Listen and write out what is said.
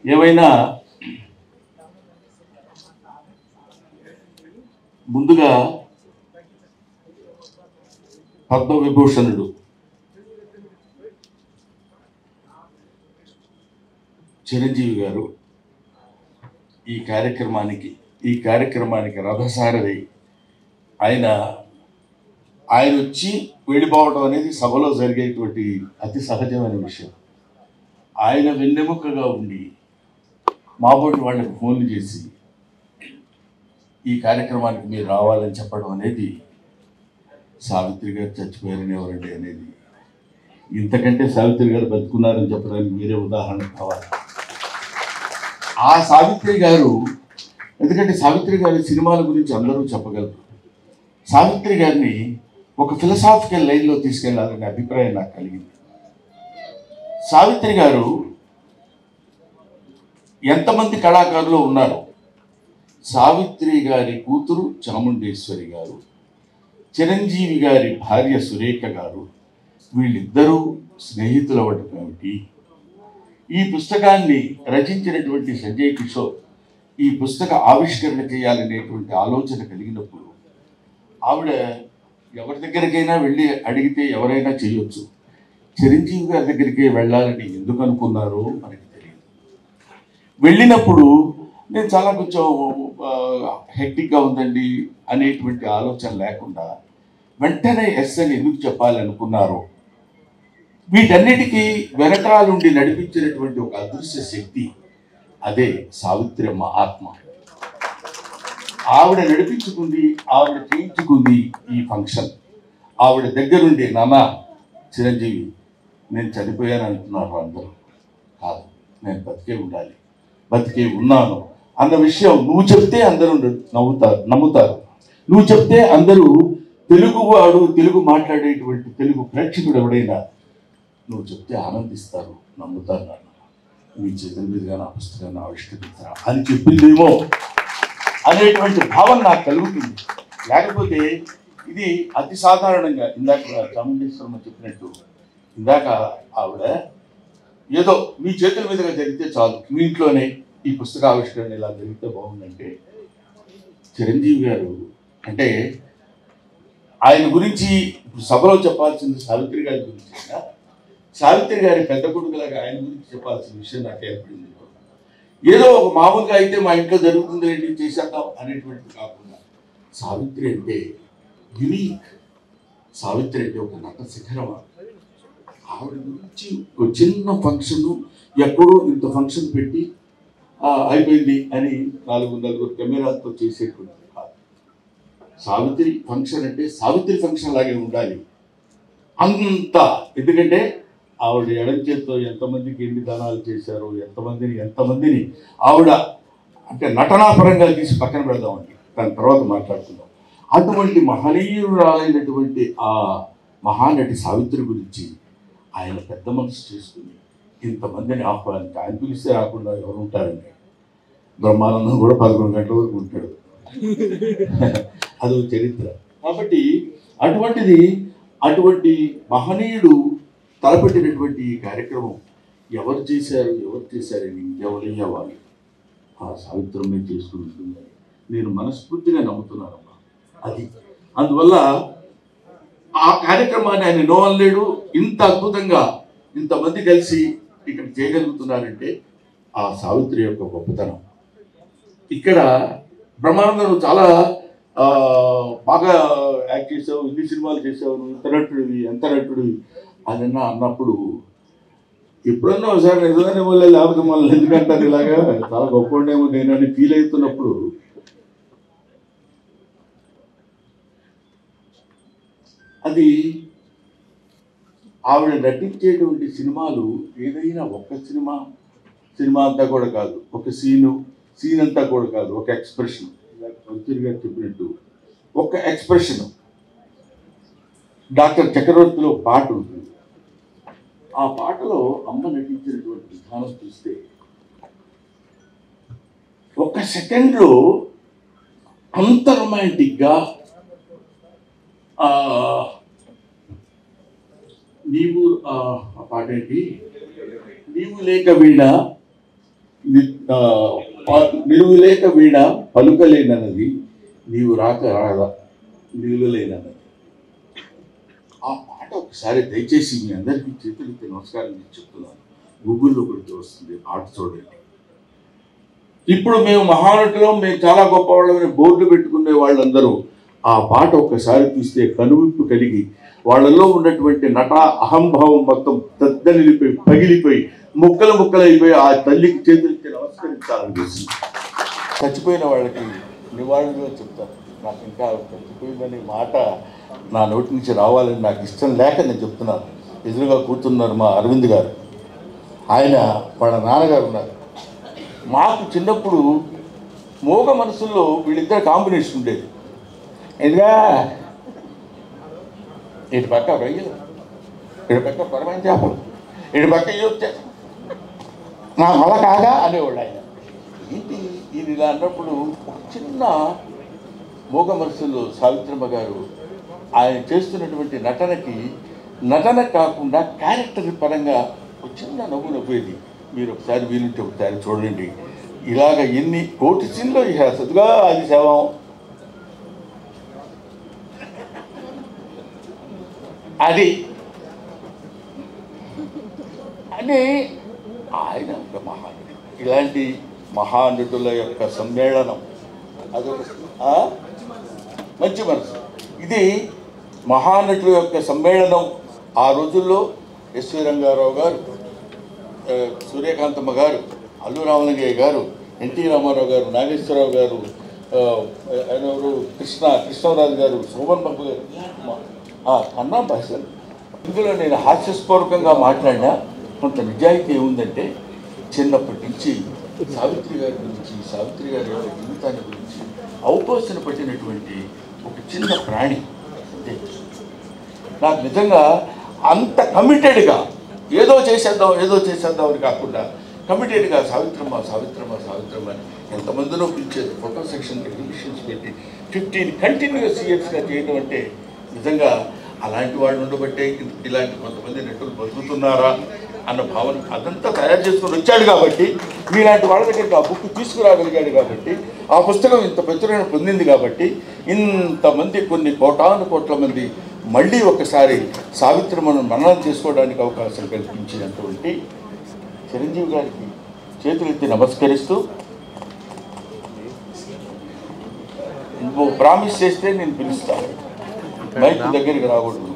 ఏమైనా ముందుగా పద్మవిభూషణుడు చిరంజీవి గారు ఈ కార్యక్రమానికి రథసారథి ఆయన వచ్చి వెళ్ళిపోవడం అనేది సభలో జరిగేటువంటి అతి సహజమైన విషయం. ఆయన వెన్నెముకగా ఉండి మాబోటి వాళ్ళకి ఫోన్లు చేసి ఈ కార్యక్రమానికి మీరు రావాలని చెప్పడం అనేది, సావిత్రి గారు చచ్చిపోయారని ఎవరండి అనేది, ఇంతకంటే సావిత్రి గారు బతుకున్నారని చెప్పడానికి మీరే ఉదాహరణ కావాలి. ఆ సావిత్రి గారు, ఎందుకంటే సావిత్రి గారి సినిమాల గురించి అందరూ చెప్పగలరు. సావిత్రి గారిని ఒక ఫిలసాఫికల్ లైన్లో తీసుకెళ్లాలనే అభిప్రాయం నాకు కలిగింది. సావిత్రి గారు ఎంతమంది కళాకారులు ఉన్నారు? సావిత్రి గారి కూతురు చాముండేశ్వరి గారు, చిరంజీవి గారి భార్య సురేఖ గారు, వీళ్ళిద్దరూ స్నేహితులు అవ్వటం ఏమిటి? ఈ పుస్తకాన్ని రచించినటువంటి సంజయ్ కిషోర్ ఈ పుస్తక ఆవిష్కరణ చేయాలనేటువంటి ఆలోచన కలిగినప్పుడు ఆవిడ ఎవరి దగ్గరికైనా వెళ్ళి అడిగితే ఎవరైనా చేయొచ్చు, చిరంజీవి గారి దగ్గరికి వెళ్ళాలని ఎందుకు అనుకున్నారో మనకి తెలియదు. వెళ్ళినప్పుడు నేను చాలా కొంచెం హెక్టిక్గా ఉందండి అనేటువంటి ఆలోచన లేకుండా వెంటనే ఎస్ అని ఎందుకు చెప్పాలనుకున్నారో, వీటన్నిటికీ వెనకాలుండి నడిపించినటువంటి ఒక అదృశ్య శక్తి, అదే సావిత్రమ్మ ఆత్మ. ఆవిడ నడిపించుకుంది, ఆవిడ చేయించుకుంది ఈ ఫంక్షన్. ఆవిడ దగ్గరుండి, నాన్న చిరంజీవి నేను చనిపోయాను అంటున్నారు అందరూ, కాదు నేను బతికే ఉండాలి, బతికే ఉన్నాను అన్న విషయం నువ్వు చెప్తే అందరూ నమ్ముతారు. నువ్వు చెప్తే అందరూ తెలుగువాడు, తెలుగు మాట్లాడేటువంటి తెలుగు ప్రేక్షకుడు ఎవడైనా నువ్వు చెప్తే ఆనందిస్తారు, నమ్ముతారు. నాన్న మీ చేతుల మీదుగా నా పుస్తకాన్ని ఆవిష్కరించరా అని చెప్పిందేమో అనేటువంటి భావన నాకు కలుగుతుంది. లేకపోతే ఇది అతి సాధారణంగా ఇందాక చాముండేశ్వరమ్మ చెప్పినట్టు, ఇందాక ఆవిడ ఏదో మీ చేతుల మీదుగా జరిగితే చాలు, మీ ఇంట్లోనే ఈ పుస్తక ఆవిష్కరణ ఇలా జరిగితే బాగుందంటే, చిరంజీవి గారు అంటే ఆయన గురించి సభలో చెప్పాల్సింది సావిత్రి గారి గురించి, సావిత్రి గారి పెద్ద కొడుకులాగా ఆయన గురించి చెప్పాల్సిన విషయం నాకు ఏర్పడింది. ఏదో ఒక మామూలుగా అయితే మా ఇంట్లో జరుగుతుంది ఏంటి చేసేద్దాం అనేటువంటిది కాకుండా, సావిత్రి అంటే యునీక్. సావిత్రి అంటే ఒక నట శిఖరం. ఆవిడ గురించి ఒక చిన్న ఫంక్షన్, ఎక్కడో ఇంత ఫంక్షన్ పెట్టి అయిపోయింది అని 4 కెమెరాలతో చేసేటువంటిది కాదు. సావిత్రి ఫంక్షన్ అంటే సావిత్రి ఫంక్షన్ లాగే ఉండాలి అంత. ఎందుకంటే ఆవిడ ఎడం చేత్తో ఎంతమందికి ఎన్ని దానాలు చేశారో, ఎంతమందిని ఆవిడ అంటే నటనాపరంగా తీసి పక్కన పెడదామండి, దాని తర్వాత మాట్లాడుకుందాం. అటువంటి మహనీయురాలైనటువంటి ఆ మహానటి సావిత్రి గురించి ఆయన పెద్ద మనసు చేసుకుని ఇంతమందిని ఆహ్వానించి, ఆయన పిలిస్తే రాకుండా ఎవరు ఉంటారండి? బ్రహ్మానందం కూడా 11 గంటల వరకు ఉంటాడు, అదొక చరిత్ర. కాబట్టి అటువంటి మహనీయుడు తలపెట్టినటువంటి ఈ కార్యక్రమం ఎవరు చేశారని ఎవరయ్యా వాళ్ళు ఆ సావిత్రమే చేసుకుని ఉంటుందని నేను మనస్ఫూర్తిగా నమ్ముతున్నానమ్మా. అది అందువల్ల ఆ కార్యక్రమాన్ని ఆయన నోవలేడు. ఇంత అద్భుతంగా ఇంతమంది కలిసి ఇక్కడ చేయగలుగుతున్నారంటే ఆ సావిత్రి యొక్క గొప్పతనం. ఇక్కడ బ్రహ్మానందం చాలా బాగా యాక్ట్ చేసావు, ఇన్ని సినిమాలు చేసావు, నువ్వు ఎంత నటుడివి అని అన్నప్పుడు ఎప్పుడన్నా ఒకసారి నిజంగానే వాళ్ళు లేకపోతే మళ్ళీ ఎందుకంటారు ఇలాగా చాలా గొప్ప ఉండేమో నేను అని ఫీల్ అవుతున్నప్పుడు, అది ఆవిడ నటించేటువంటి సినిమాలు ఏదైనా ఒక్క సినిమా అంతా కూడా కాదు, ఒక సీన్ అంతా కూడా కాదు, ఒక ఎక్స్ప్రెషన్. మంత్రి గారు చెప్పినట్టు ఒక ఎక్స్ప్రెషన్. డాక్టర్ చక్రవర్తిలో పాట ఉంటుంది, ఆ పాటలో అమ్మ నటించినటువంటి విధానం చూస్తే ఒక సెకండ్లో అంత రొమాంటిక్గా నీవు ఆ పాట ఏంటి, నీవు లేక వీణ నిలువులేక వీణ పలుకలేనన్నది, నీవు రాక రాదా నిలువలేనన్నది. ఆ పాట ఒకసారి దయచేసి మీ అందరికీ చేతులెత్తి నమస్కారం చేసి చెప్తున్నాను. గూగుల్లో కొడితే వస్తుంది, పాట చూడండి. ఇప్పుడు మేము మహానటులం, మేము చాలా గొప్పవాళ్ళమని బోర్డు పెట్టుకునే వాళ్ళందరూ ఆ పాట ఒక్కసారి చూస్తే కనువిప్పు కలిగి వాళ్ళల్లో ఉన్నటువంటి నట అహంభావం మొత్తం దద్దలిపోయి పగిలిపోయి ముక్కలు ముక్కలైపోయి ఆ తల్లికి చేతులెత్తి నమస్కరించాలని చేసింది. చచ్చిపోయిన వాళ్ళకి నివాళులుగా చెప్తాను. నాకు ఇంకా చచ్చిపోయిందనే మాట నా నోటి నుంచి రావాలని నాకు ఇష్టం లేక నేను చెప్తున్నాను. ఎదురుగా కూర్చున్నారు మా అరవింద్ గారు, ఆయన వాళ్ళ నాన్నగారు ఉన్నారు. మాకు చిన్నప్పుడు మోగ మనసుల్లో వీళ్ళిద్దరు కాంబినేషన్ ఉండేది. ఎదుగా ఇటు పక్క రొయ్యలు, ఇటు పక్క పరమైన చేపలు, ఇటు పక్క చేపలు, నా వల్ల కాగా అనేవాళ్ళు ఆయన. ఏంటి ఈయన ఇలా అన్నప్పుడు ఒక చిన్న మోగ మనసుల్లో సావిత్రమ్మ గారు ఆయన చేస్తున్నటువంటి నటన కాకుండా క్యారెక్టర్ పరంగా ఒక చిన్న నవ్వు నవ్వేది. మీరు ఒకసారి వీలుంటే ఒకసారి చూడండి. ఇలాగ ఎన్ని కోటి సీన్లో ఇక సదుగా అది శవం అది అని ఆయన ఒక మహానటుడు. ఇలాంటి మహానటుల యొక్క సమ్మేళనం అదొక మంచి మనసు. ఇది మహానటుల యొక్క సమ్మేళనం. ఆ రోజుల్లో ఎస్వి రంగారావు గారు, సూర్యకాంతమ్మ గారు, అల్లు రామలింగయ్య గారు, ఎన్టీ రామారావు గారు, నాగేశ్వరరావు గారు, ఆయనెవరు కృష్ణరాజు గారు, శోభన్ బాబు గారు, కన్నా భాషలు. ఇందులో నేను హాస్యస్పూర్వకంగా మాట్లాడినా కొంత నిజాయితీ ఏముందంటే, చిన్నప్పటి నుంచి సావిత్రి గారి గురించి, సావిత్రి గారి యొక్క జీవితాన్ని గురించి అవపోసన పట్టినటువంటి ఒక చిన్న ప్రాణి. నాకు నిజంగా అంత కమిటెడ్గా ఏదో చేసేద్దాం అని కాకుండా కమిటెడ్గా సావిత్రమ్మ అని ఎంతమందిలో పిలిచేది. ఫోటో సెక్షన్ ఎగ్జిబిషన్స్ పెట్టి 15 కంటిన్యూస్ ఇయర్స్గా చేయడం అంటే నిజంగా అలాంటి వాళ్ళు ఉండబట్టే ఇలాంటి కొంతమంది నటులు బతుకుతున్నారా అన్న భావన అదంతా తయారు చేసుకొని వచ్చాడు కాబట్టి, మీలాంటి వాళ్ళ దగ్గరికి ఆ బుక్ తీసుకురాగలిగాడు కాబట్టి, ఆ పుస్తకం ఇంత ప్రచురణ పొందింది కాబట్టి, ఇంతమంది కొన్ని కోట్ల మంది మళ్ళీ ఒకసారి సావిత్రమ్మను మననం చేసుకోవడానికి అవకాశం కల్పించినటువంటి చిరంజీవి గారికి చేతులెత్తి నమస్కరిస్తూ, నువ్వు ప్రామిస్ చేస్తే నేను పిలుస్తాను, మైక్ దగ్గరికి రాకూడదు.